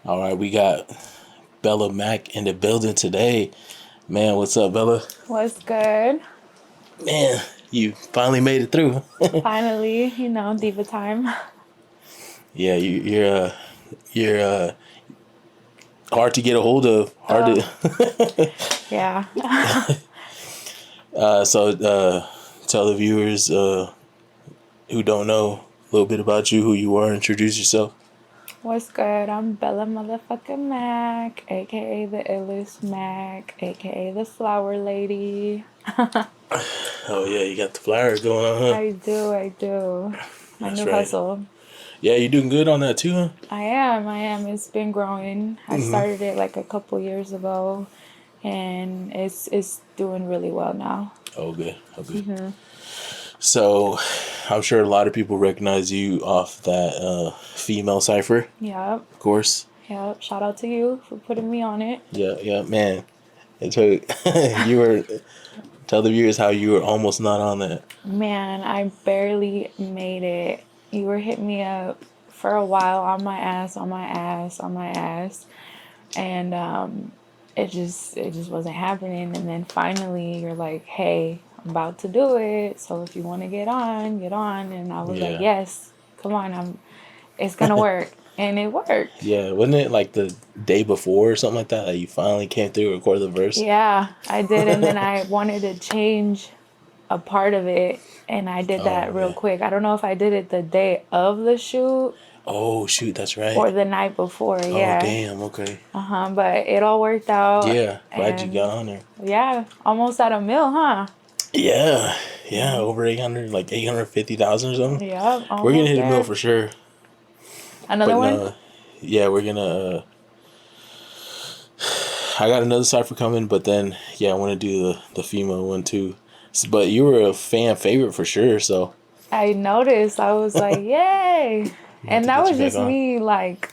All right, we got Bella Mac in the building today. Man, what's up, Bella? What's good? Man, you finally made it through. Finally, diva time. Yeah, you're hard to get a hold of. Hard Oh, to. yeah. So tell the viewers who don't know a little bit about you, who you are. Introduce yourself. What's good? I'm Bella motherfucking Mac, aka the illest Mac, aka the flower lady. Oh yeah, you got the flower going on, huh? I do. My That's new right. hustle. Yeah, you doing good on that too, huh? I am. It's been growing. I started it like a couple years ago, and it's doing really well now. Oh, good. Oh, good. So, I'm sure a lot of people recognize you off that female cipher, Yep. of course. Yep. Shout out to you for putting me on it. Yeah, yeah, man. It took you were tell the viewers how you were almost not on that. Man, I barely made it. You were hitting me up for a while on my ass, on my ass, on my ass, and it just wasn't happening. And then finally, you're like, "Hey, I'm about to do it. So if you want to get on, get on." And I was like, Yeah, "Yes, come on, it's gonna work," and it worked. yeah. Wasn't it like the day before or something like that that you finally came through and recorded the verse? Yeah, I did, and then I wanted to change a part of it, and I did Oh that real yeah. quick. I don't know if I did it the day of the shoot Oh shoot, that's or right. the night before, Oh yeah. damn. Okay. But it all worked out, Yeah. Glad you got and on there. yeah, almost at a mil, huh? Yeah. Yeah. Over 800, like 850,000 or something. Yep, We're gonna almost hit a mill there. for sure. Another But one? no. Yeah, we're gonna. I got another cipher coming, but then yeah, I want to do the female one too. But you were a fan favorite for sure, so I noticed. I was like, yay! we have And to that get you was back just on. me. Like,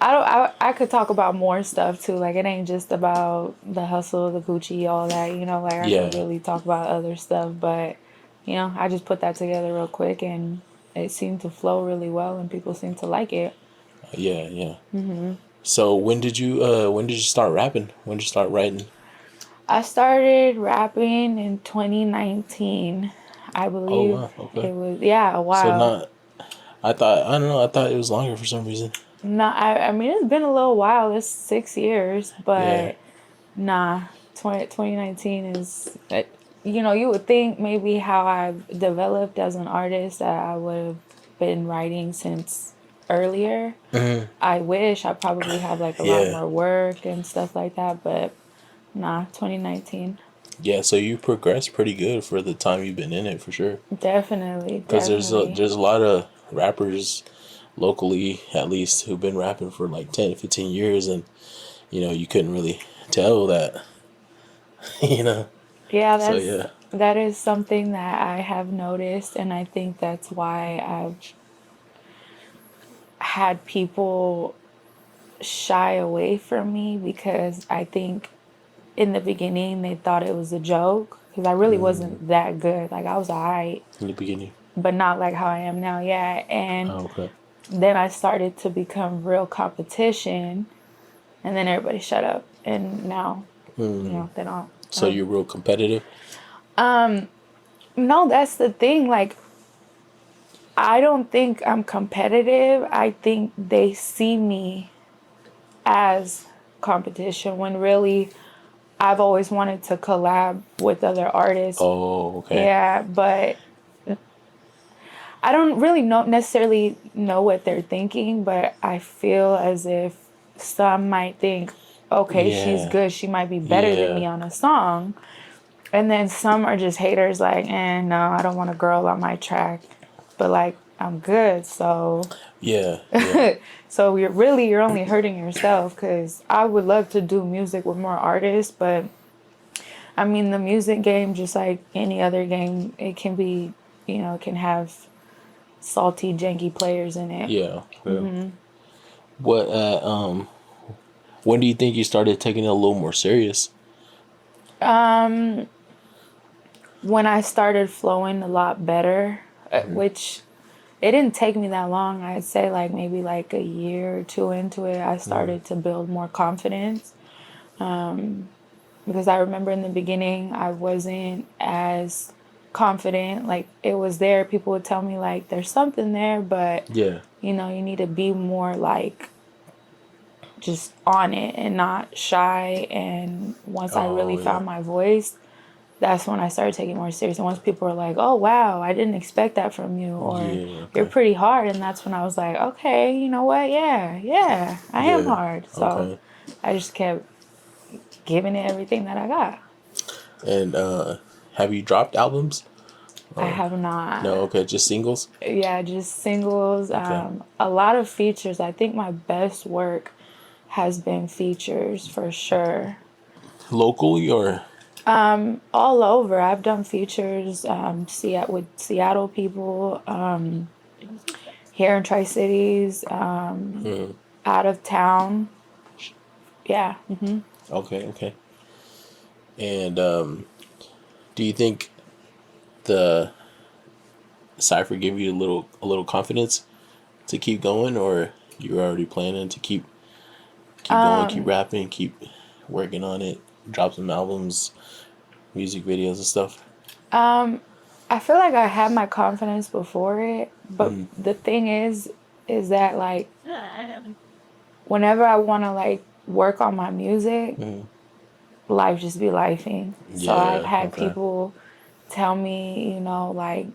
I don't. I could talk about more stuff too. Like, it ain't just about the hustle, the Gucci, all that. Like I could Yeah, really talk about other stuff. But I just put that together real quick, and it seemed to flow really well, and people seem to like it. yeah, yeah. So when did you start rapping? When did you start writing? I started rapping in 2019. I Oh believe wow, okay. it was, yeah, a So while. not I don't know, I thought it was longer for some reason. No, I mean, it's been a little while. It's 6 years, Yeah, but nah, 2019 is, you would think maybe how I've developed as an artist that I would have been writing since earlier. I wish I probably have like a lot yeah, more work and stuff like that, but nah, 2019. yeah. So you progressed pretty good for the time you've been in it for sure. Definitely, Because definitely. there's a lot of rappers locally at least who've been rapping for like 10 15 years, and you couldn't really tell that. you know Yeah, so yeah, that is something that I have noticed, and I think that's why I've had people shy away from me because I think in the beginning they thought it was a joke because I really wasn't that good. Like I was alright, in the beginning. but not like how I am now. Yeah, and Oh, okay. then I started to become real competition, and then everybody shut up, and now they don't. So you're real competitive. No, that's the thing. Like I don't think I'm competitive. I think they see me as competition when really I've always wanted to collab with other artists. Oh, okay. Yeah, but I don't really necessarily know what they're thinking, but I feel as if some might think, okay, she's Yeah, good. She might be better than yeah, me on a song. And then some are just haters like, no, I don't want a girl on my track. But like, I'm good. So yeah, yeah, so you're only hurting yourself because I would love to do music with more artists, but I mean the music game, just like any other game, it can be, it can have salty, janky players in it. yeah, yeah. What when do you think you started taking it a little more serious? When I started flowing a lot better, which it didn't take me that long. I'd say like maybe like a year or two into it, I started to build more confidence. Because I remember in the beginning, I wasn't as confident. Like it was there. People would tell me like, there's something there, but Yeah. you know, you need to be more like just on it and not shy. And once I really Oh yeah. found my voice, that's when I started taking it more serious. And once people were like, oh, wow, I didn't expect that from you, or Yeah. you're Okay. pretty hard. And that's when I was like, okay, you know what? Yeah, I am Yeah. hard. So Okay. I just kept giving it everything that I got. And have you dropped albums? I Or have no? not. Okay, just singles. Yeah, just singles. Okay. A lot of features. I think my best work has been features for sure. Locally or All over. I've done features with Seattle people, here in Tri Cities, out of town. Yeah. okay, okay. And do you think the cipher give you a little confidence to keep going, or you're already planning to keep going, keep rapping, keep working on it, drop some albums, music videos and stuff? I feel like I had my confidence before it, but Mm, the thing is that like whenever I want to like work on my music, mm. life just be lifing. So I've Yeah. had Okay. people tell me, you know, like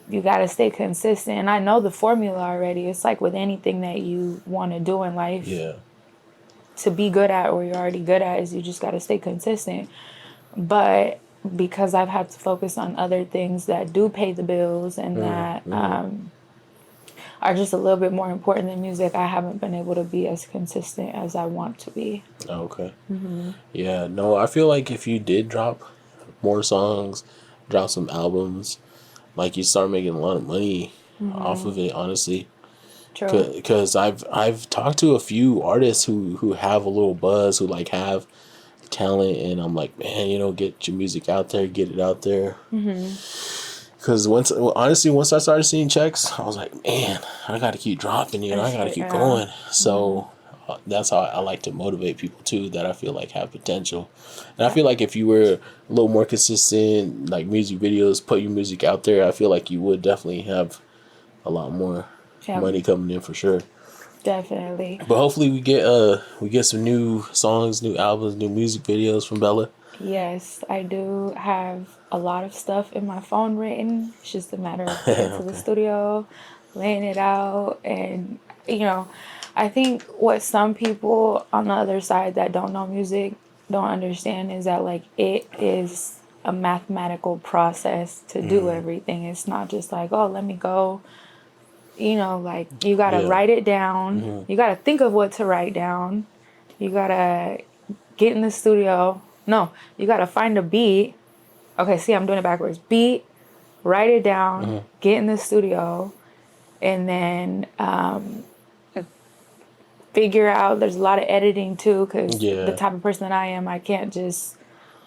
you got to stay consistent. And I know the formula already. It's like with anything that you want to do in life, Yeah. to be good at or you're already good at, is you just got to stay consistent. But because I've had to focus on other things that do pay the bills and that are just a little bit more important than music, I haven't been able to be as consistent as I want to be. Okay. Yeah. No, I feel like if you did drop more songs, drop some albums, like you start making a lot of money off of it. Honestly, True. because I've talked to a few artists who have a little buzz, who like have talent, and I'm like, man, get your music out there, get it out there. Because once I started seeing checks, I was like, man, I got to keep dropping. I got to keep Yeah. going. So that's how I like to motivate people too, that I feel like have potential. And I feel like if you were a little more consistent, like music videos, put your music out there, I feel like you would definitely have a lot more Yeah, money coming in for sure. definitely. But hopefully we get some new songs, new albums, new music videos from Bella. Yes, I do have a lot of stuff in my phone written. It's just a matter of getting to the Okay. studio, laying it out. And, you know, I think what some people on the other side that don't know music don't understand is that, like, it is a mathematical process to do everything. It's not just like, oh, let me go. Like, you got to Yeah. write it down. You got to think of what to write down. You got to get in the studio. No, you got to find a beat. Okay, see, I'm doing it backwards. Beat, write it down, get in the studio, and then figure out. There's a lot of editing too, because the Yeah. type of person that I am, I can't just.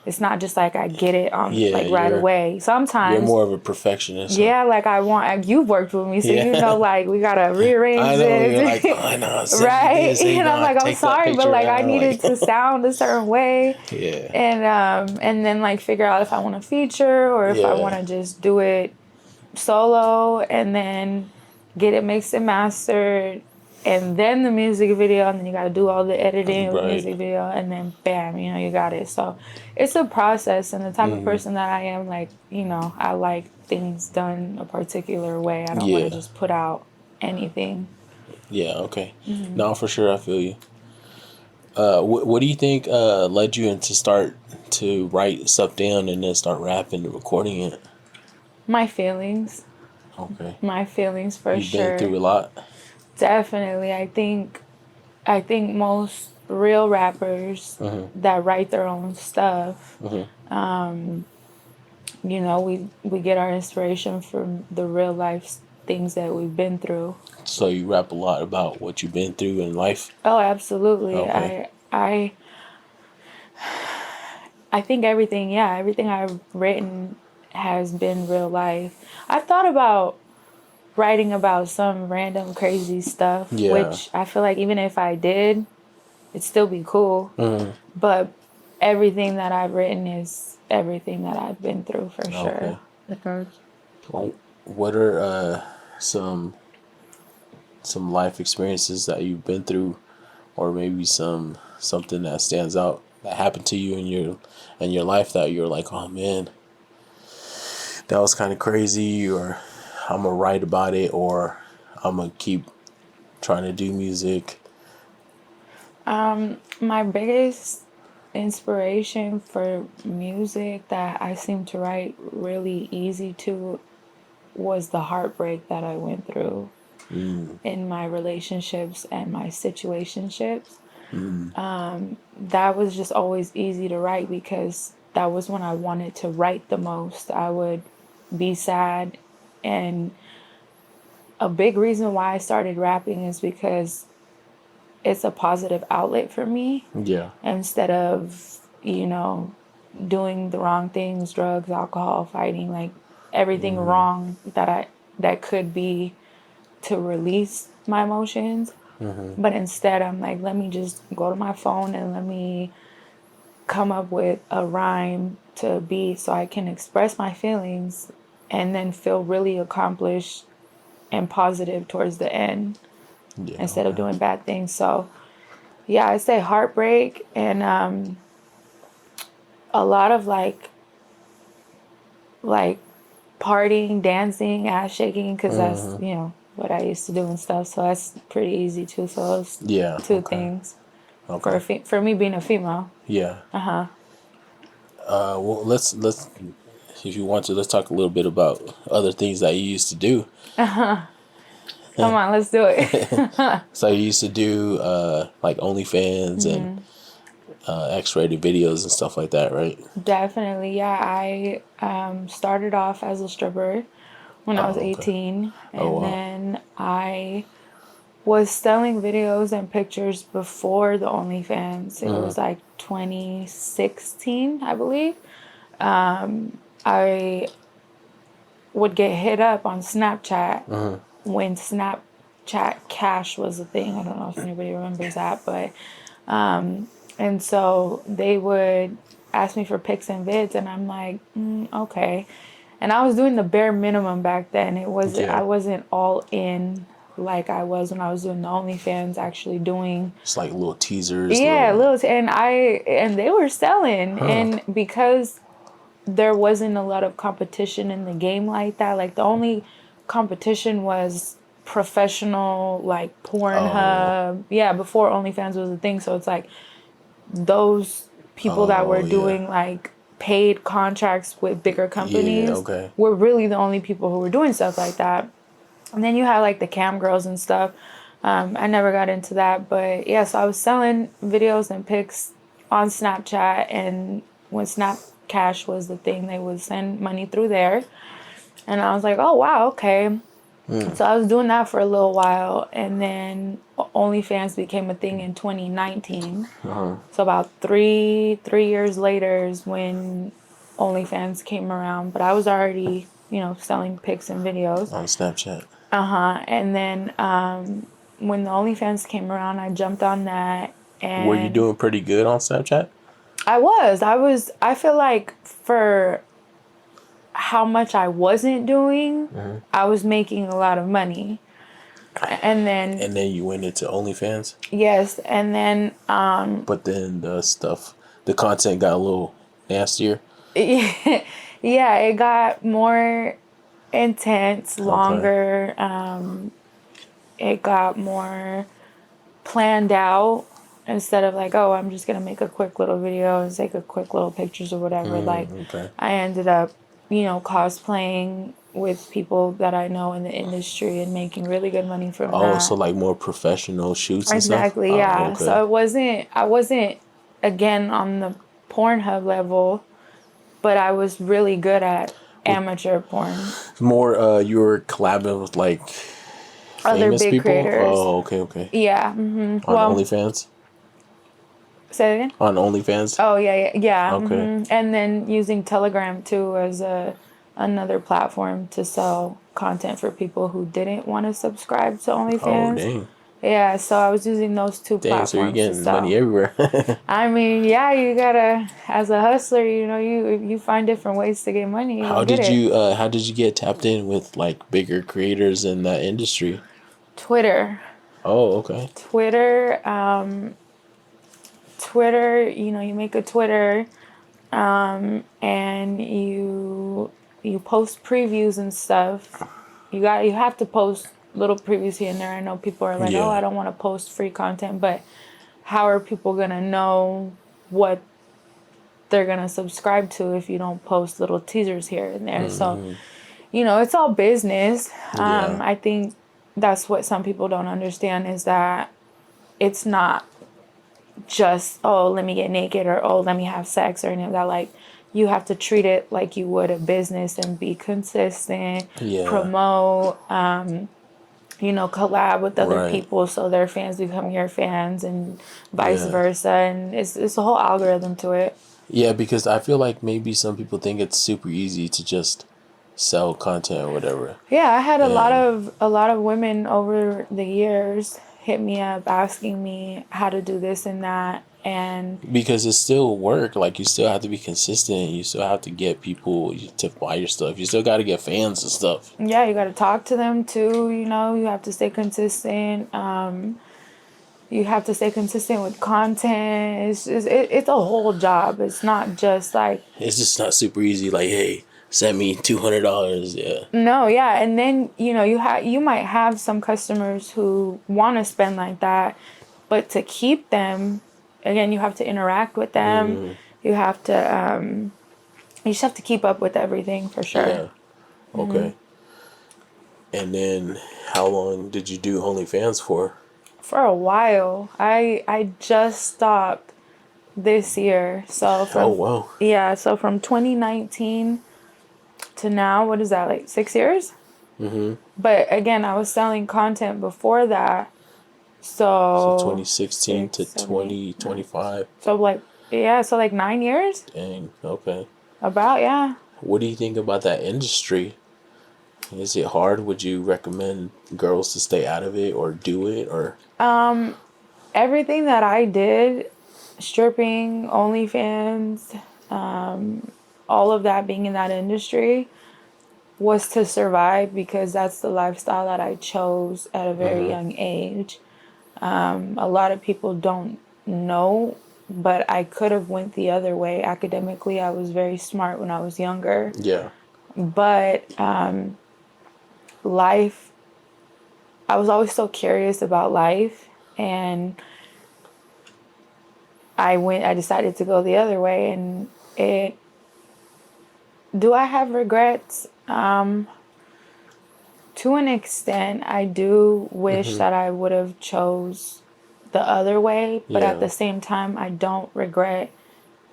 It's not just like I get it on Yeah. like right away. You're Sometimes, more of a perfectionist, huh? yeah, like I want. Like, you've worked with me, so Yeah. like we gotta rearrange I know. You're like, this, oh no, send me right? this. Hey, And no, I'm I like, I'm take that sorry, but picture like I out. needed Like, to sound a certain way. yeah. And then like figure out if I want to feature or if I want Yeah. to just do it solo, and then get it mixed and mastered, and then the music video, and then you got to do all the editing of the Right. music video, and then bam, you got it. So it's a process, and the type of person that I am, like, I like things done a particular way. I don't want to Yeah. just put out anything. Yeah. Okay. No, for sure. I feel you. What do you think led you into start to write stuff down and then start rapping and recording it? My feelings. Okay. My feelings for You've been sure. through a lot. Definitely. I think most real rappers that write their own stuff, we get our inspiration from the real life things that we've been through. So you rap a lot about what you've been through in life. Oh, absolutely. Okay. I think everything I've written has been real life. I've thought about writing about some random crazy stuff, Yeah. which I feel like even if I did, it'd still be cool. Mm. But everything that I've written is everything that I've been through for sure. Okay. Well, what are some life experiences that you've been through, or maybe something that stands out that happened to you in your life that you're like, oh man, that was kind of crazy, or I'm gonna write about it, or I'm gonna keep trying to do music. My biggest inspiration for music that I seem to write really easy to was the heartbreak that I went through in my relationships and my situationships. That was just always easy to write because that was when I wanted to write the most. I would be sad, and a big reason why I started rapping is because it's a positive outlet for me Yeah. instead of, doing the wrong things, drugs, alcohol, fighting, like everything wrong that could be to release my emotions. But instead I'm like, let me just go to my phone and let me come up with a rhyme to a beat so I can express my feelings and then feel really accomplished and positive towards the end Yeah. instead of Okay. doing bad things. So yeah, I say heartbreak and a lot of like partying, dancing, ass shaking, because that's what I used to do and stuff. So that's pretty easy too. So those Yeah. two Okay. things for Okay. for me being a female. Yeah. Uh huh. Well, let's if you want to, let's talk a little bit about other things that you used to do. Come on, let's do it. So you used to do like OnlyFans and X-rated videos and stuff like that, right? Definitely, yeah. I started off as a stripper when I was Oh, okay. 18, Oh, and wow. then I was selling videos and pictures before the OnlyFans. It was like 2016, I believe. I would get hit up on Snapchat when Snapchat Cash was a thing. I don't know if anybody remembers that, but and so they would ask me for pics and vids, and I'm like, okay. And I was doing the bare minimum back then. I Yeah. wasn't all in like I was when I was doing the OnlyFans, actually doing. It's like little teasers, Yeah, little. little, and they were selling, Huh. and because there wasn't a lot of competition in the game like that. Like the only competition was professional, like Oh. Pornhub. Yeah, before OnlyFans was a thing. So it's like those people that were Oh, yeah. doing like paid contracts with bigger Yeah. companies Okay. were really the only people who were doing stuff like that. And then you had like the cam girls and stuff. I never got into that, but yeah, so I was selling videos and pics on Snapchat, and when Snap Cash was the thing, they would send money through there. And I was like, oh wow, okay. So I was doing that for a little while, and then OnlyFans became a thing in 2019. So about three years later is when OnlyFans came around, but I was already, selling pics and videos. On Snapchat. And then when the OnlyFans came around, I jumped on that, Were you and doing pretty good on Snapchat? I feel like for how much I wasn't doing, I was making a lot of money. And then, And then you went into OnlyFans, yes, and then, but then the content got a little nastier. yeah, it got more intense, Okay. longer. It got more planned out instead of like, oh, I'm just gonna make a quick little video and take a quick little pictures or whatever. Like, Okay. I ended up, cosplaying with people that I know in the industry and making really good money from Oh, so that. like more professional shoots and stuff. Exactly, Oh, yeah. okay. So I wasn't again on the Pornhub level, but I was really good at With amateur porn. more, you were collabing with like Other famous big people. creators. Oh, okay, okay. Yeah. On Well, OnlyFans. say it again. On OnlyFans. Oh yeah, yeah, yeah. Okay. And then using Telegram too as another platform to sell content for people who didn't want to subscribe to Oh, OnlyFans. dang. Yeah, so I was using those two Dang, so you're platforms to getting money sell. everywhere. I mean, yeah, you gotta, as a hustler, you know, you find different ways to get money, you go get it. How did you get tapped in with like bigger creators in that industry? Twitter. Oh, okay. Twitter, Twitter, you know, you make a Twitter, and you post previews and stuff. You have to post little previews here and there. I know people are like, "Oh, I Yeah. don't want to post free content," but how are people going to know what they're going to subscribe to if you don't post little teasers here and there? So, you know, it's all business. Yeah. I think that's what some people don't understand is that it's not just, oh, let me get naked or, oh, let me have sex or any of that. Like, you have to treat it like you would a business and be consistent, Yeah. promote, you know, collab with other Right. people so their fans become your fans and vice Yeah. versa. And it's a whole algorithm to it. Yeah, because I feel like maybe some people think it's super easy to just sell content or whatever. Yeah, I had And a lot of women over the years hit me up asking me how to do this and that. And because it's still work, like you still have to be consistent. You still have to get people to buy your stuff. You still got to get fans and stuff. yeah, you got to talk to them too. You know, you have to stay consistent. You have to stay consistent with content. It's a whole job. It's not just like, It's just not super easy. Like, hey, send me $200. Yeah. no, yeah. And then, you know, you might have some customers who want to spend like that, but to keep them, again, you have to interact with them. You have to, you just have to keep up with everything for sure. Yeah. Okay. And then, how long did you do OnlyFans for? For a while, I just stopped this year. So Oh, from, wow. yeah, so from 2019 to now, what is that, like 6 years? But again, I was selling content before that. So So 2016 six, to 7, 8, 9. 2025. So like, yeah, so like 9 years? Dang. Okay. About, yeah. What do you think about that industry? Is it hard? Would you recommend girls to stay out of it or do it or? Everything that I did, stripping, OnlyFans, all of that being in that industry was to survive because that's the lifestyle that I chose at a very young age. A lot of people don't know, but I could have went the other way. Academically, I was very smart when I was younger, Yeah. but life, I was always so curious about life, and I decided to go the other way, and do I have regrets? To an extent, I do wish that I would have chose the other way, but at Yeah. the same time, I don't regret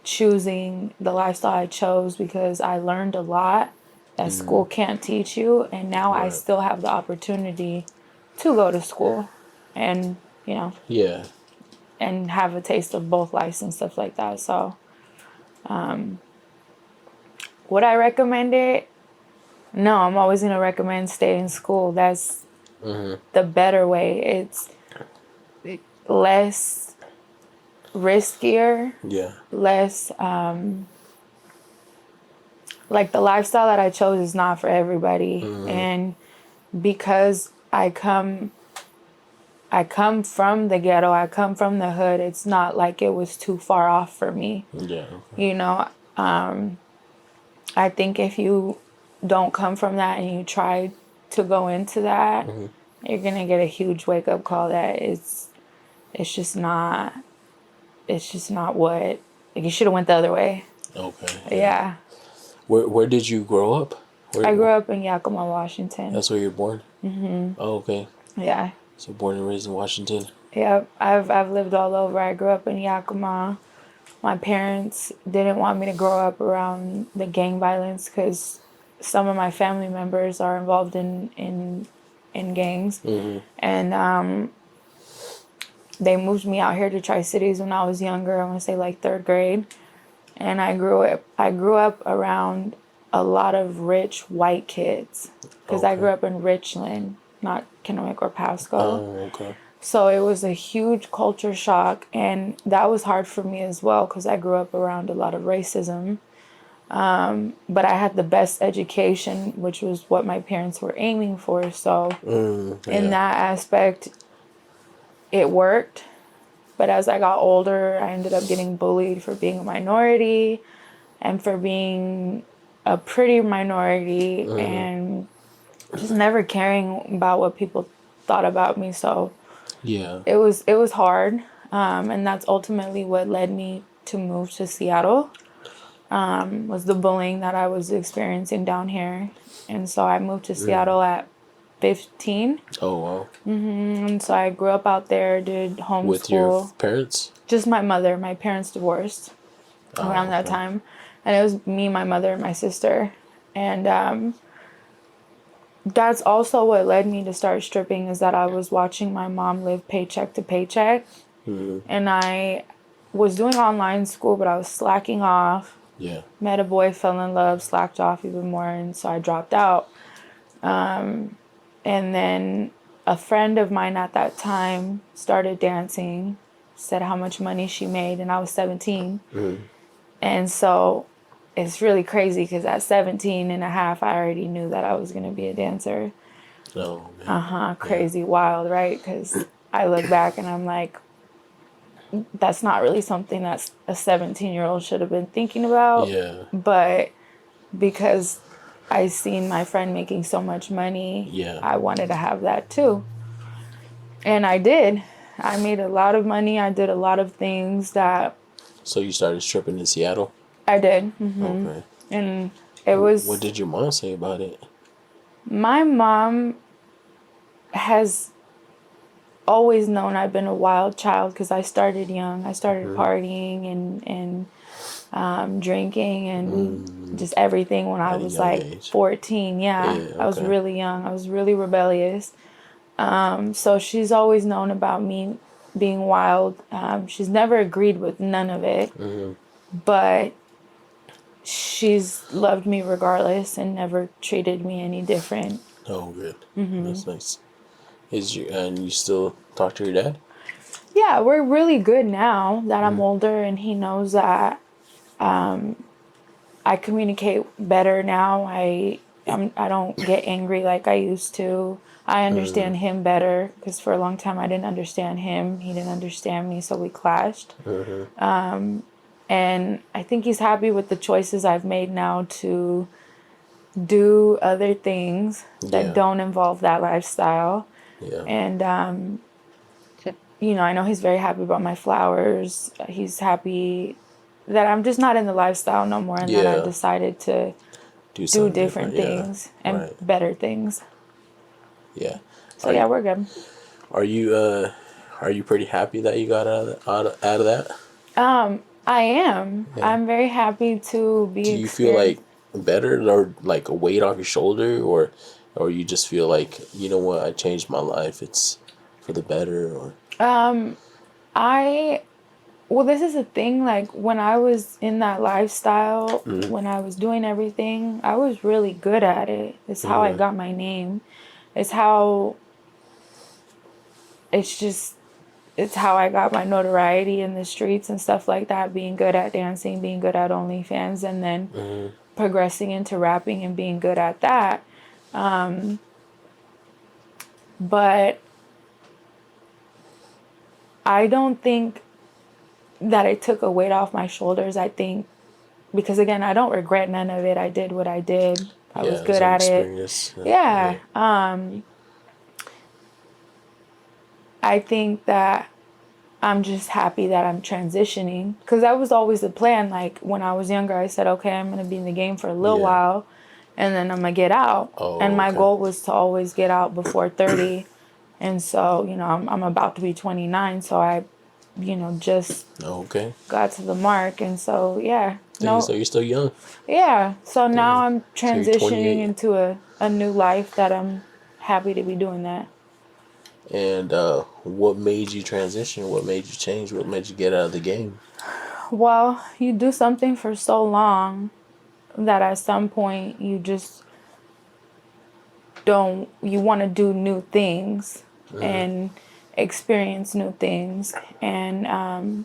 choosing the lifestyle I chose because I learned a lot that school can't teach you, and now I Right. still have the opportunity to go to school and, you know, Yeah. and have a taste of both lives and stuff like that. So, would I recommend it? No, I'm always going to recommend stay in school. That's the better way. It's less riskier, Yeah. less, like the lifestyle that I chose is not for everybody. And because I come from the ghetto, I come from the hood, it's not like it was too far off for me. Yeah. You know, I think if you don't come from that and you try to go into that, you're gonna get a huge wake up call that it's just not what, like, you should have went the other way. Okay. Yeah. Yeah. Where did you grow up? I grew Where? up in Yakima, Washington. That's where you're born. Oh, okay. Yeah. So born and raised in Washington. Yeah. I've lived all over. I grew up in Yakima. My parents didn't want me to grow up around the gang violence because some of my family members are involved in gangs. And they moved me out here to Tri-Cities when I was younger. I want to say like third grade. And I grew up around a lot of rich white kids because I grew Okay. up in Richland, not Kennewick or Pasco. Oh, okay. So it was a huge culture shock, and that was hard for me as well because I grew up around a lot of racism. But I had the best education, which was what my parents were aiming for. So in Yeah. that aspect, it worked. But as I got older, I ended up getting bullied for being a minority and for being a pretty minority and just never caring about what people thought about me. So Yeah. it was hard, and that's ultimately what led me to move to Seattle. Was the bullying that I was experiencing down here, and so I moved to Seattle at 15. Oh, wow. And so I grew up out there, did With your homeschool. parents? Just my mother. My parents divorced around Oh, that okay. time, and it was me, my mother, and my sister. And that's also what led me to start stripping, is that I was watching my mom live paycheck to paycheck, and I was doing online school, but I was slacking off. Yeah. Met a boy, fell in love, slacked off even more, and so I dropped out. And then a friend of mine at that time started dancing, said how much money she made, and I was 17. And so it's really crazy because at 17 and a half, I already knew that I was going to be a dancer. Oh, man. Yeah. Crazy wild, right? Because I look back and I'm like, that's not really something that a 17-year-old should have been thinking about. Yeah. But because I seen my friend making so much money, Yeah. I wanted to have that too. And I did. I made a lot of money. I did a lot of things that So you started stripping in Seattle? I did. Okay. And it What was, did your mom say about it? my mom has always known I've been a wild child because I started young. I started partying and drinking and just everything when I At a was young like age. 14. Yeah, Yeah, I was okay. really young. I was really rebellious. So she's always known about me being wild. She's never agreed with none of it, but she's loved me regardless and never treated me any different. Oh, good. That's nice. And you still talk to your dad? Yeah, we're really good now that I'm older, and he knows that I communicate better now. I don't get angry like I used to. I understand him better because for a long time I didn't understand him. He didn't understand me, so we clashed. And I think he's happy with the choices I've made now to do other things that Yeah. don't involve that lifestyle. Yeah. And I know he's very happy about my flowers. He's happy that I'm just not in the lifestyle no more, and that I've Yeah. decided to Do do something different different. Yeah. things and Right. better things. Yeah. So Are yeah, you, we're good. are you pretty happy that you got out of that? I am. Yeah. I'm very happy to be Do you feel like experienced. better, or like a weight off your shoulder, or you just feel like, you know what, I changed my life, it's for the better, or I Well, this is the thing. Like when I was in that lifestyle, when I was doing everything, I was really good at it. It's how I got my name. It's how. It's just. It's how I got my notoriety in the streets and stuff like that. Being good at dancing, being good at OnlyFans, and then progressing into rapping and being good at that. But I don't think that it took a weight off my shoulders. I think because again, I don't regret none of it. I did what I did. I was yeah, it's good an at it. experience. Yeah. Yeah. I think that I'm just happy that I'm transitioning because that was always the plan. Like when I was younger, I said, okay, I'm going to be in the game for a little Yeah. while and then I'm going to get out. And Oh, my okay. goal was to always get out before 30. And so, I'm about to be 29. So I, just Oh, okay. got to the mark. And so, yeah, Dang, so no, you're still young. yeah. So now Dang. I'm So you're transitioning 28. into a new life that I'm happy to be doing that. And what made you transition? What made you change? What made you get out of the game? Well, you do something for so long, that at some point you just don't, you want to do new things and experience new things. And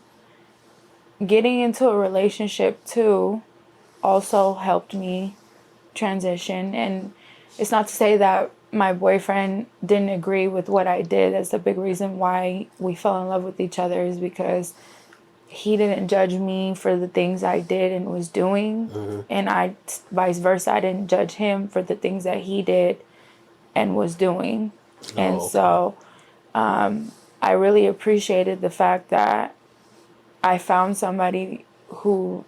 getting into a relationship too also helped me transition. And it's not to say that my boyfriend didn't agree with what I did. That's a big reason why we fell in love with each other, is because he didn't judge me for the things I did and was doing. And I, vice versa, I didn't judge him for the things that he did and was doing. And Oh, okay. so I really appreciated the fact that I found somebody who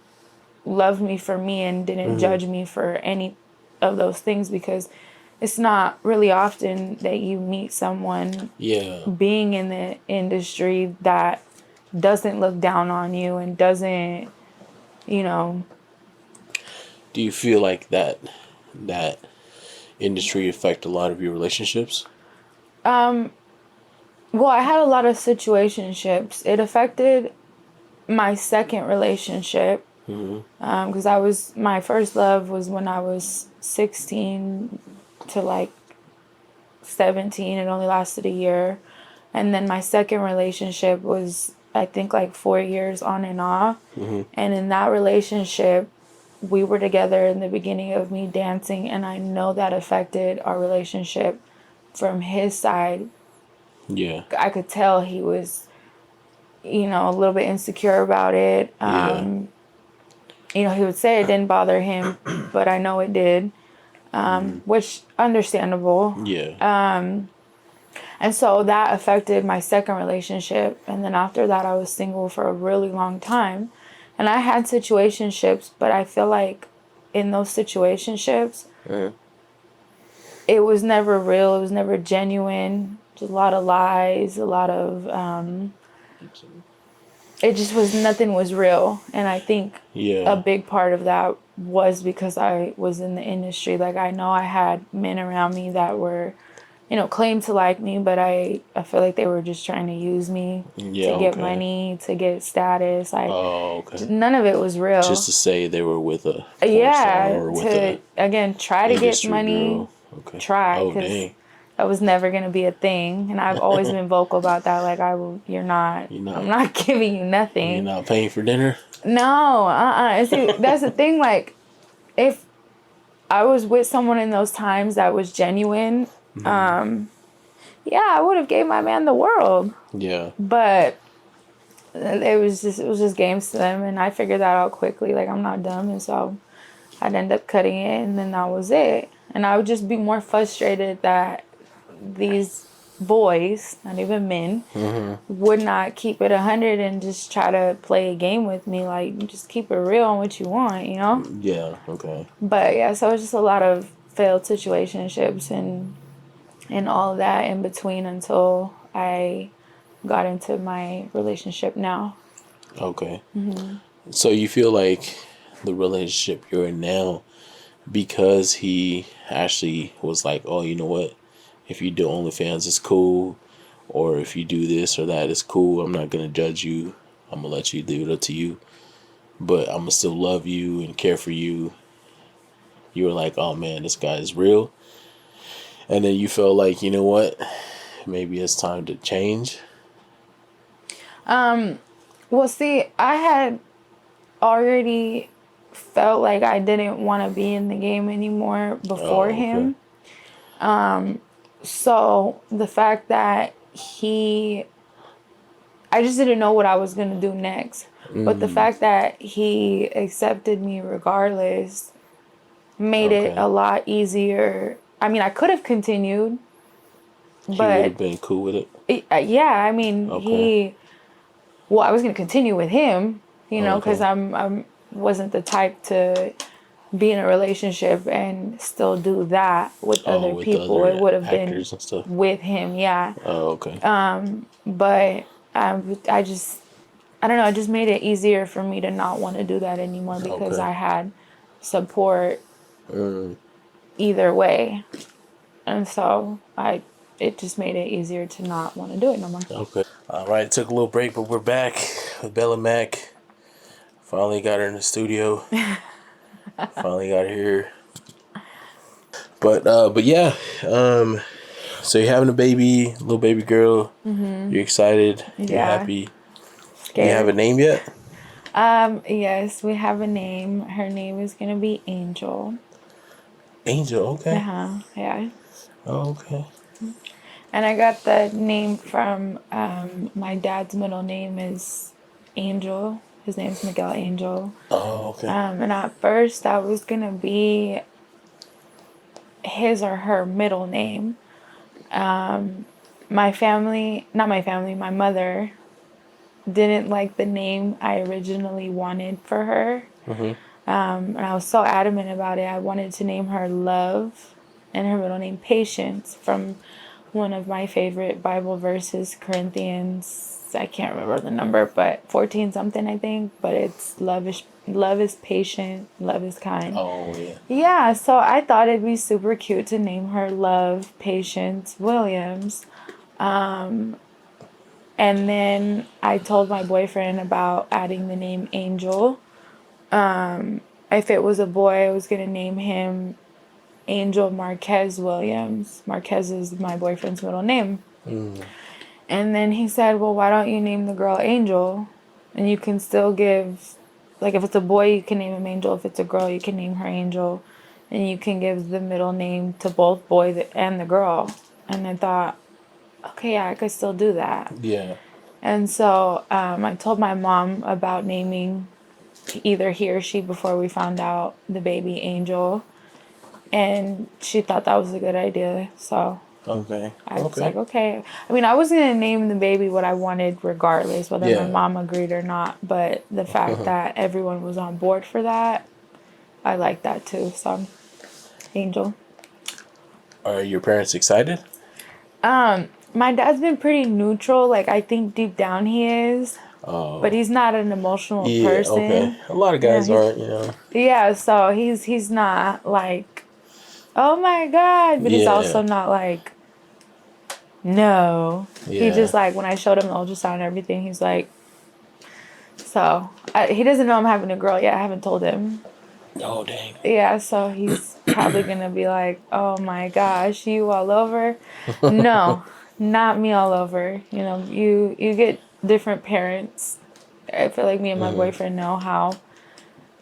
loved me for me and didn't judge me for any of those things, because it's not really often that you meet someone Yeah. being in the industry that doesn't look down on you and doesn't, you know. Do you feel like that industry affect a lot of your relationships? Well, I had a lot of situationships. It affected my second relationship, because my first love was when I was 16 to like 17. It only lasted a year. And then my second relationship was, I think, like 4 years on and off. And in that relationship, we were together in the beginning of me dancing, and I know that affected our relationship from his side. Yeah. I could tell he was, a little bit insecure about it. Yeah. He would say it didn't bother him, but I know it did, which understandable. Yeah. And so that affected my second relationship. And then after that, I was single for a really long time. And I had situationships, but I feel like in those situationships, it was never real. It was never genuine. Just a lot of lies, a lot of, it just was, nothing was real. And I think a Yeah. big part of that was because I was in the industry. Like, I know I had men around me that were, claimed to like me, but I feel like they were just trying to use me Yeah. to get Okay. money, to get status. Oh, okay. None of it was Just real. to say they were with a porn star Yeah, or with a to, again, try to get industry money, girl. Okay. try, Oh, because dang. that was never going to be a thing. And I've always been vocal about that. Like, You're I'm not not giving you you're nothing. not paying for dinner? No, And see, that's the thing. Like, if I was with someone in those times that was genuine, yeah, I would have gave my man the world. Yeah. But it was just games to them, and I figured that out quickly. Like, I'm not dumb, and so I'd end up cutting it, and then that was it. And I would just be more frustrated that these boys, not even men, would not keep it 100 and just try to play a game with me. Like, just keep it real on what you want. Yeah. Okay. But yeah, so it's just a lot of failed situationships and all of that in between until I got into my relationship now. Okay. So you feel like the relationship you're in now, because he actually was like, oh, you know what? If you do OnlyFans, it's cool. Or if you do this or that, it's cool. I'm not going to judge you. I'm going to let you do it up to you. But I'm going to still love you and care for you. You were like, oh man, this guy is real. And then you felt like, you know what? Maybe it's time to change. Well, see, I had already felt like I didn't want to be in the game anymore before Oh, okay. him. So the fact that I just didn't know what I was going to do next. But the fact that he accepted me regardless made it Okay. a lot easier. I mean, I could have continued, He would but have been cool with it. yeah, I mean, Okay. well, I was going to continue with him, because Okay. I'm wasn't the type to be in a relationship and still do that with Oh, other with the people. It other would have been actors and stuff. with him, yeah. Oh, okay. But I don't know, it just made it easier for me to not want to do that anymore, because Okay. I had support Mm, either way. And so it just made it easier to not want to do it no more. okay. All right. Took a little break, but we're back with Bella Mac. Finally got her in the studio. Finally got here. But yeah. So you're having a baby, little baby girl. You're excited. You're Yeah, happy. You have a scared. name yet? Yes, we have a name. Her name is gonna be Angel. Angel. Okay. Yeah. Oh, okay. And I got the name from my dad's middle name is Angel. His name's Miguel Angel. Oh, okay. And at first that was gonna be his or her middle name. My family, not my family, my mother didn't like the name I originally wanted for her. And I was so adamant about it. I wanted to name her Love and her middle name Patience from one of my favorite Bible verses, Corinthians, I can't remember the number, but 14 something I think, but it's love is patient, love is kind. Oh, yeah. Yeah, so I thought it'd be super cute to name her Love Patience Williams. And then I told my boyfriend about adding the name Angel. If it was a boy, I was going to name him Angel Marquez Williams. Marquez is my boyfriend's middle name. And then he said, well, why don't you name the girl Angel? And you can still give, like, if it's a boy, you can name him Angel. If it's a girl, you can name her Angel. And you can give the middle name to both boy and the girl. And I thought, okay, yeah, I could still do that. Yeah. And so I told my mom about naming either he or she before we found out the baby Angel. And she thought that was a good idea. So Okay. I was Okay. like, okay. I mean, I was going to name the baby what I wanted regardless, whether my Yeah. mom agreed or not. But the fact that everyone was on board for that, I like that too. So, Angel. Are your parents excited? My dad's been pretty neutral. Like, I think deep down he is. But Oh. he's not an emotional Yeah. Okay. person. A lot of Yeah, guys aren't, yeah, so he's not like, oh my God, but he's Yeah. also not like, no. He Yeah. just like, when I showed him the ultrasound and everything, he's like, so he doesn't know I'm having a girl yet. I haven't told him. Oh, dang. Yeah, so he's probably gonna be like, oh my gosh, you all over? No, not me all over. You know, you get different parents. I feel like me and my boyfriend know how.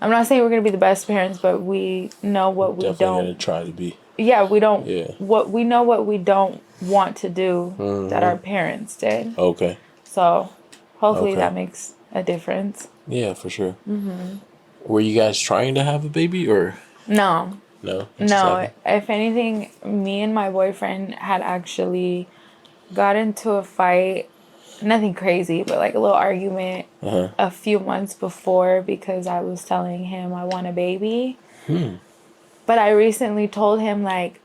I'm not saying we're gonna be the best parents, but we know what we Definitely don't. gonna try to be. Yeah, we don't. Yeah. What we don't want to do that our parents did. Okay. So hopefully Okay. that makes a difference. Yeah, for sure. Were you guys trying to have a baby or No, no? It just no. happened? If anything, me and my boyfriend had actually got into a fight. Nothing crazy, but like a little argument a few months before because I was telling him I want a baby. But I recently told him, like,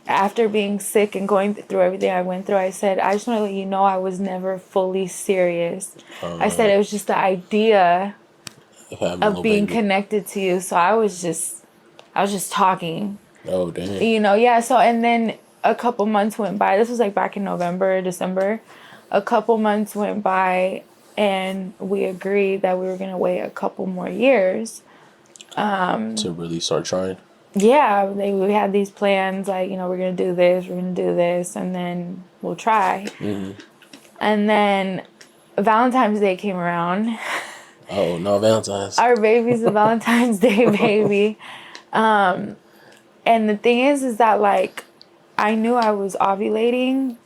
after being sick and going through everything I went through, I said, I just want to let you know I was never fully serious. I said it was just the idea Of having a of little being baby. connected to you. So I was just talking, Oh, dang. yeah. So, and then a couple months went by. This was like back in November, December. A couple months went by and we agreed that we were going to wait a couple more years. To really start trying. Yeah, we had these plans, like, we're going to do this, we're going to do this, and then we'll try. And then Valentine's Day came around. Oh, no, Valentine's. Our baby's a Valentine's Day baby. And the thing is that, like, I knew I was ovulating,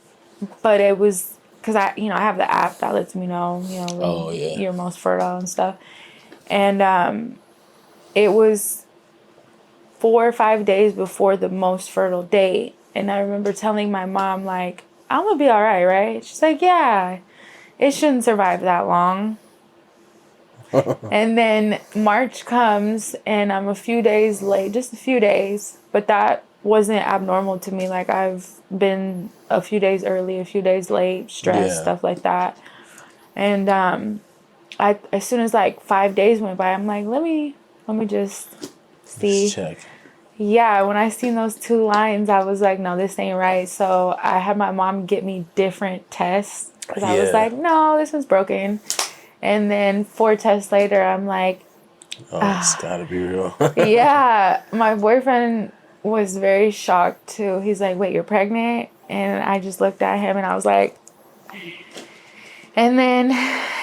but it was because I have the app that lets me know, Oh, when yeah. you're most fertile and stuff. And it was 4 or 5 days before the most fertile date. And I remember telling my mom, like, I'm gonna be all right, right? She's like, yeah, it shouldn't survive that long. And then March comes and I'm a few days late, just a few days, but that wasn't abnormal to me. Like, I've been a few days early, a few days late, stress, Yeah. stuff like that. And I as soon as like 5 days went by, I'm like, let me just Let's see. check. Yeah, when I seen those 2 lines, I was like, no, this ain't right. So I had my mom get me different tests because I was Yeah. like, no, this one's broken. And then 4 tests later, I'm like, Oh, it's gotta be real. Yeah, my boyfriend was very shocked too. He's like, "Wait, you're pregnant?" And I just looked at him and I was like, and then,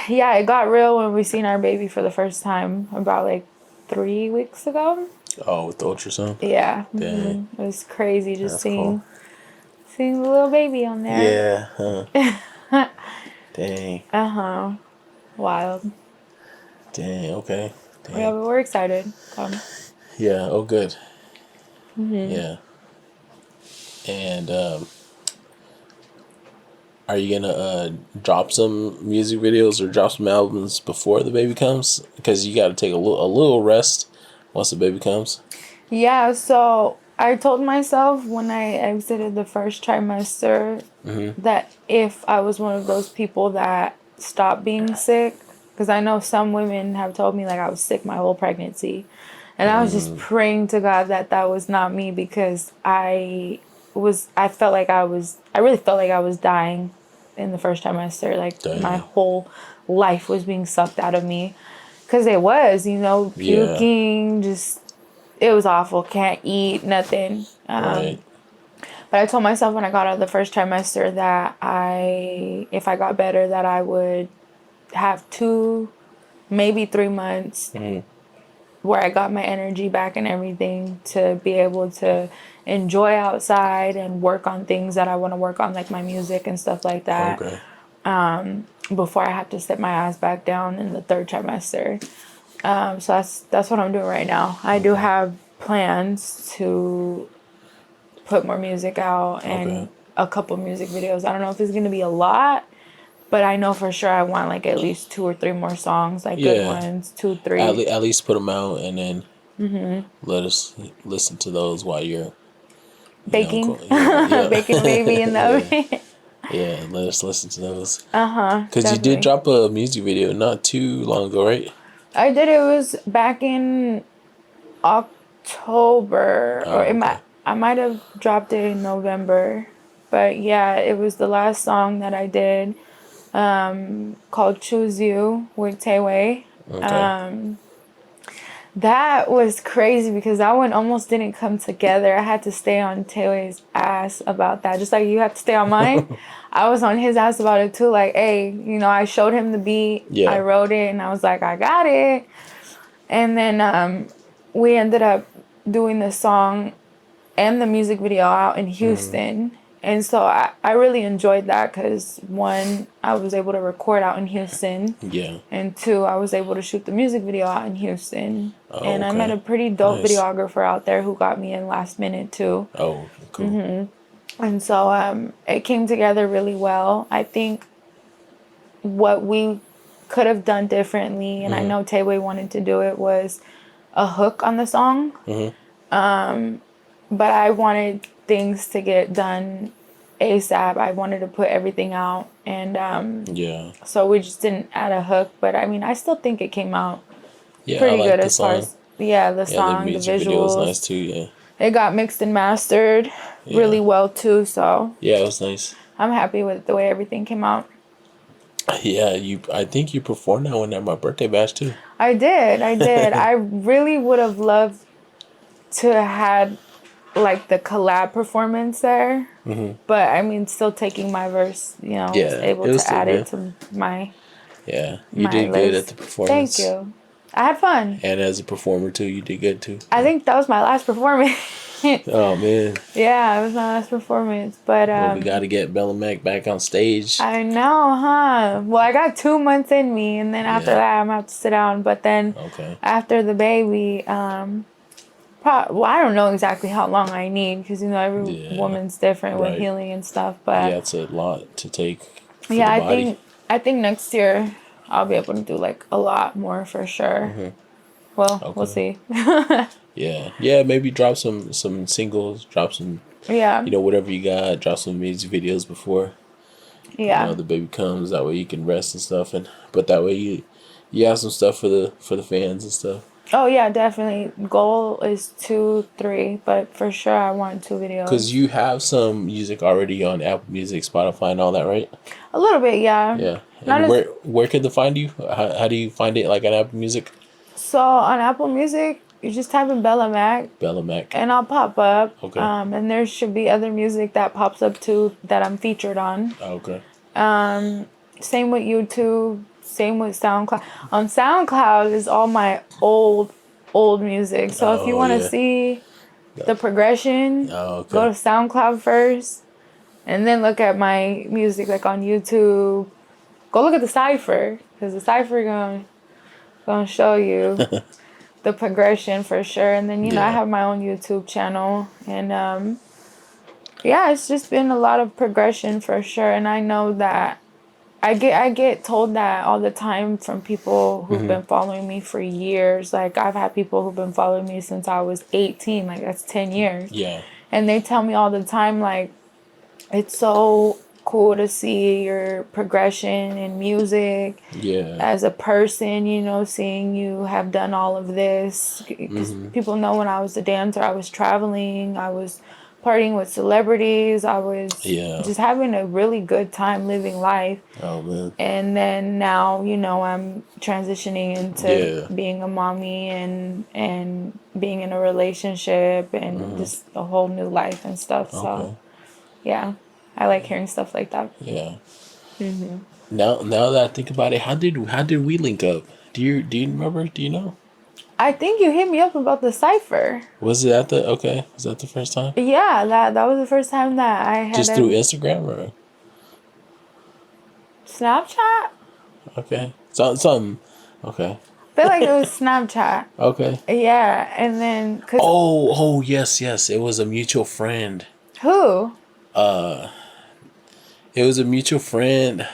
yeah, it got real when we seen our baby for the first time about like 3 weeks ago. Oh, with the ultrasound? Yeah, Dang. it was crazy just That's cool. seeing the little baby on there. Yeah, huh. Dang. Wild. Dang, okay. Yeah, Dang. but we're excited. Come. Yeah, oh good. Yeah. And are you gonna drop some music videos or drop some albums before the baby comes? Because you got to take a little rest once the baby comes. Yeah, so I told myself when I exited the first trimester that if I was one of those people that stopped being sick, because I know some women have told me like I was sick my whole pregnancy. And I was just praying to God that that was not me because I really felt like I was dying in the first trimester. Like my Dang. whole life was being sucked out of me. Because it was, Yeah. puking, just it was awful. Can't eat, nothing. Right. But I told myself when I got out of the first trimester that if I got better, that I would have 2, maybe 3 months where I got my energy back and everything to be able to enjoy outside and work on things that I want to work on, like my music and stuff like that, Okay. before I have to sit my ass back down in the third trimester. So that's what I'm doing right now. I do have plans to put more music out Okay. and a couple music videos. I don't know if it's gonna be a lot, but I know for sure I want like at least 2 or 3 more songs, like good Yeah. ones, 2, 3. At least put them out and then let us listen to those while you're, Baking, yeah, baking a baby in the yeah, oven. yeah. Let us listen to those. Because you did Definitely. drop a music video not too long ago, right? I did. It was back in October, or Oh, okay. I might have dropped it in November, but yeah, it was the last song that I did, called "Choose You" with Tayway. Okay. That was crazy because that one almost didn't come together. I had to stay on Taylor's ass about that. Just like you have to stay on mine. I was on his ass about it too. Like, hey, I showed him the beat. I Yeah. wrote it and I was like, I got it. And then we ended up doing the song and the music video out in Houston. And so I really enjoyed that because one, I was able to record out in Houston. Yeah. And 2, I was able to shoot the music video out in Houston. Oh, And I met okay. a pretty dope Nice. videographer out there who got me in last minute too. Oh, cool. And so it came together really well. I think what we could have done differently, and I know Tayway wanted to do it, was a hook on the song. But I wanted things to get done ASAP. I wanted to put everything out. And Yeah. so we just didn't add a hook. But I mean, I still think it came out Yeah, I pretty good like the as far song. as, yeah, the Yeah, the song, the music video was nice visuals. too. Yeah. It got mixed and mastered really Yeah. well too. So Yeah, it was nice. I'm happy with the way everything came out. Yeah, I think you performed that one at my birthday bash too. I did. I really would have loved to had like the collab performance there. But I mean, still taking my verse, was Yeah, able it was to still add it good. to my Yeah, you my did good at the list. Thank performance. you. I had fun. And as a performer too, you did good too. I think that was my last performance. Oh man. Yeah, it was my last performance. But Well, we got to get Bella Mac back on stage. I know, huh? Well, I got 2 months in me, and then after Yeah. that, I'm gonna have to sit down. But then Okay. after the baby, well, I don't know exactly how long I need because every Yeah. woman's different with Right. healing and stuff. But Yeah, it's a lot to take for yeah, the I body. think next year I'll be able to do like a lot more for sure. Well, we'll Okay. see. Yeah. Yeah, maybe drop some singles, drop some, Yeah, whatever you got, drop some music videos before, yeah. the baby comes. That way you can rest and stuff, but that way you have some stuff for the fans and stuff. Oh yeah, definitely. Goal is 2, 3, but for sure I want 2 Cause videos. you have some music already on Apple Music, Spotify, and all that, right? A little bit, yeah. Yeah. Not And as where can they find you? How do you find it, like on Apple Music? So on Apple Music, you just type in Bella Mac, Bella Mac. and I'll pop up. Okay. And there should be other music that pops up too that I'm featured on. Okay. Same with YouTube. Same with SoundCloud. On SoundCloud is all my old music. So if you Oh want to yeah. see the progression, Oh go to okay. SoundCloud first, and then look at my music like on YouTube. Go look at the cipher, because the cipher gonna show you the progression for sure. And then I Yeah. have my own YouTube channel, and yeah, it's just been a lot of progression for sure. And I know that I get told that all the time from people who've been following me for years. Like I've had people who've been following me since I was 18, like that's 10 years. Yeah. And they tell me all the time, like, it's so cool to see your progression in music Yeah. as a person, seeing you have done all of this. Because people know when I was a dancer, I was traveling, I was partying with celebrities, I was Yeah. just having a really good time living life. Oh man. And then now, I'm transitioning into Yeah. being a mommy and being in a relationship and just a whole new life and stuff. So, Okay. yeah, I like hearing stuff like that. Yeah. Now that I think about it, how did we link up? Do you remember? Do you know? I think you hit me up about the cipher. Was it at the okay? Was that the first time? Yeah, that was the first time that I had Just through a Instagram or Snapchat. okay? Something. Okay. I feel like it was Snapchat. Okay. Yeah, and then Oh yes. It was a mutual friend. who? It was a mutual friend,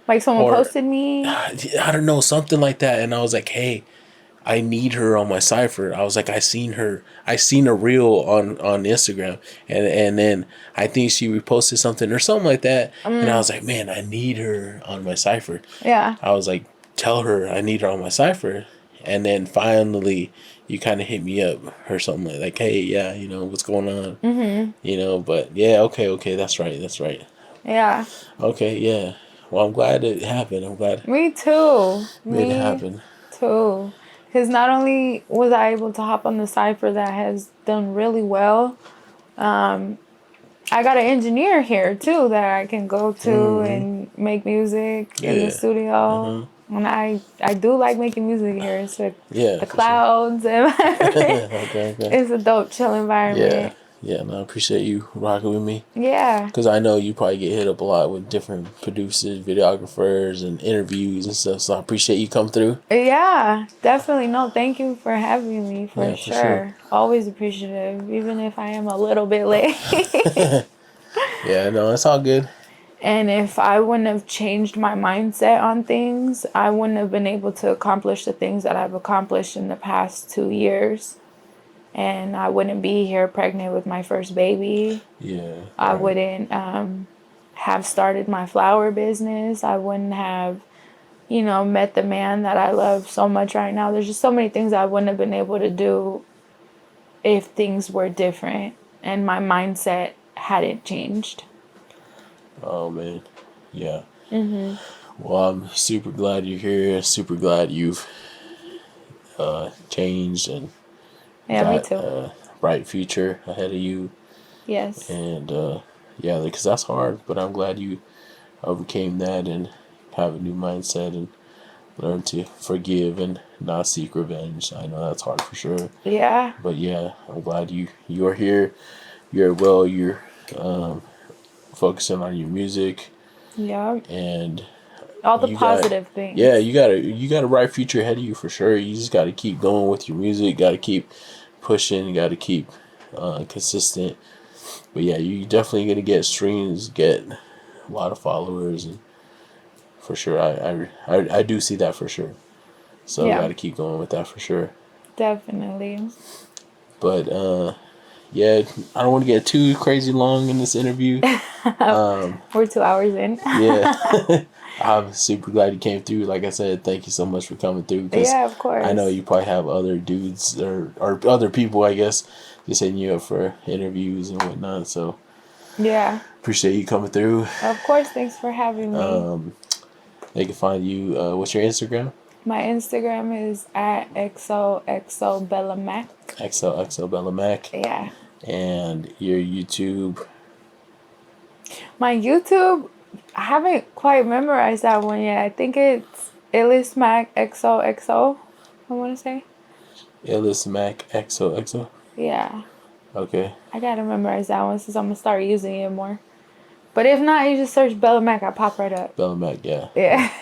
Like someone or posted me. I don't know, something like that. And I was like, hey, I need her on my cipher. I was like, I seen a reel on Instagram, and then I think she reposted something or something like that. And I was like, man, I need her on my cipher. Yeah. I was like, tell her I need her on my cipher. And then finally, you kind of hit me up or something like, hey, yeah, what's going on? But yeah, okay, that's right. Yeah. Okay, yeah. Well, I'm glad it happened. I'm glad Me too. it Me happened. too. Because not only was I able to hop on the cipher that has done really well, I got an engineer here too that I can go to and make music in the Yeah. studio. And I do like making music here. It's with Yeah, the for sure. clouds and Okay. it's a dope, chill Yeah. environment. Yeah, no, I appreciate you rocking with me. Yeah. Because I know you probably get hit up a lot with different producers, videographers, and interviews and stuff. So I appreciate you come through. Yeah, definitely. No, thank you for having me for Yeah, for sure. sure. Always appreciative, even if I am a little bit late. Yeah, no, it's all good. And if I wouldn't have changed my mindset on things, I wouldn't have been able to accomplish the things that I've accomplished in the past 2 years. And I wouldn't be here pregnant with my first baby. Yeah. I Right. wouldn't have started my flower business. I wouldn't have, met the man that I love so much right now. There's just so many things I wouldn't have been able to do if things were different and my mindset hadn't changed. Oh, man. Yeah. Well, I'm super glad you're here. Super glad you've changed and Yeah, me got too. a bright future ahead of you. Yes. And yeah, because that's hard, but I'm glad you overcame that and have a new mindset and learn to forgive and not seek revenge. I know that's hard for sure, Yeah. but yeah, I'm glad you're here. You're focusing on your music, Yeah. and All the you got positive things. yeah, you got a bright future ahead of you for sure. You just got to keep going with your music. Got to keep pushing. You got to keep consistent. But yeah, you definitely gonna get streams, get a lot of followers, and for sure, I do see that for sure. So got Yeah. to keep going with that for sure. Definitely. But yeah, I don't want to get too crazy long in this interview. We're 2 hours in. Yeah, I'm super glad you came through. Like I said, thank you so much for coming through. Because Yeah, of course. I know you probably have other dudes or other people, I guess, just hitting you up for interviews and whatnot. So Yeah. appreciate you coming through. Of course. Thanks for having me. They can find you. What's your Instagram? My Instagram is at XOXOBellaMac. XOXO Bella Mac. Yeah. And your YouTube. My YouTube, I haven't quite memorized that one yet. I think it's Illismac XOXO, I want to say. Illis Mac XOXO. Yeah. Okay. I gotta memorize that one since I'm gonna start using it more. But if not, you just search Bella Mac, I pop right up. Bella Mac, yeah. Yeah.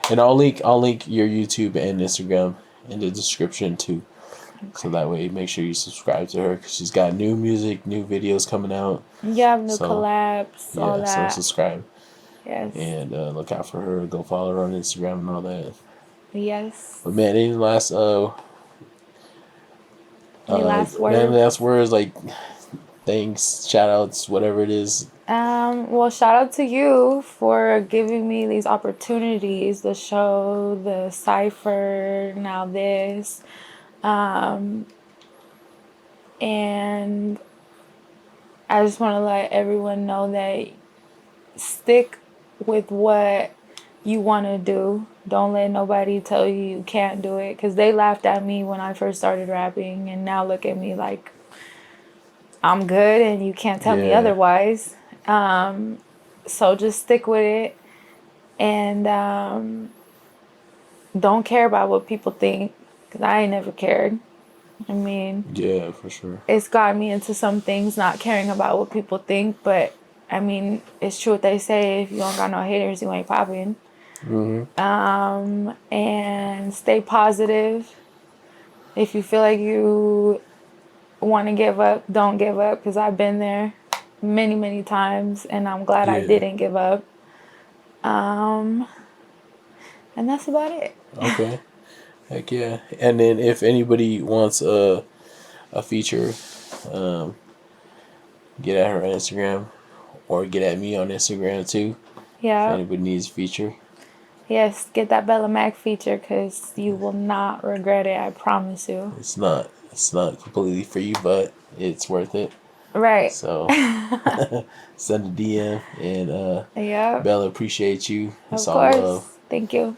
And I'll link your YouTube and Instagram in the description too. So that way, make sure you subscribe to her because she's got new music, new videos coming out. You have new So collabs, all yeah, so that. subscribe Yes. and look out for her. Go follow her on Instagram and all that. Yes. But man, any last Any last man, words? last words like thanks, shout outs, whatever it is. Well, shout out to you for giving me these opportunities, the show, the cipher, now this. And I just want to let everyone know that stick with what you want to do. Don't let nobody tell you you can't do it. Because they laughed at me when I first started rapping. And now look at me like I'm good and you can't tell me Yeah. otherwise. So just stick with it. And don't care about what people think. Because I ain't never cared. I mean, Yeah, for sure. it's got me into some things, not caring about what people think. But I mean, it's true what they say. If you don't got no haters, you ain't popping. And stay positive. If you feel like you want to give up, don't give up. Because I've been there many, many times. And I'm glad I Yeah. didn't give up. And that's about it. Okay. Heck yeah. And then if anybody wants a feature, get at her on Instagram or get at me on Instagram too. If Yeah. anybody needs a feature. Yes, get that Bella Mac feature because you will not regret it. I promise you. It's not completely free, but it's worth it. Right. So send a DM and Yeah. Bella, appreciate you. It's Of all love. course. Thank you.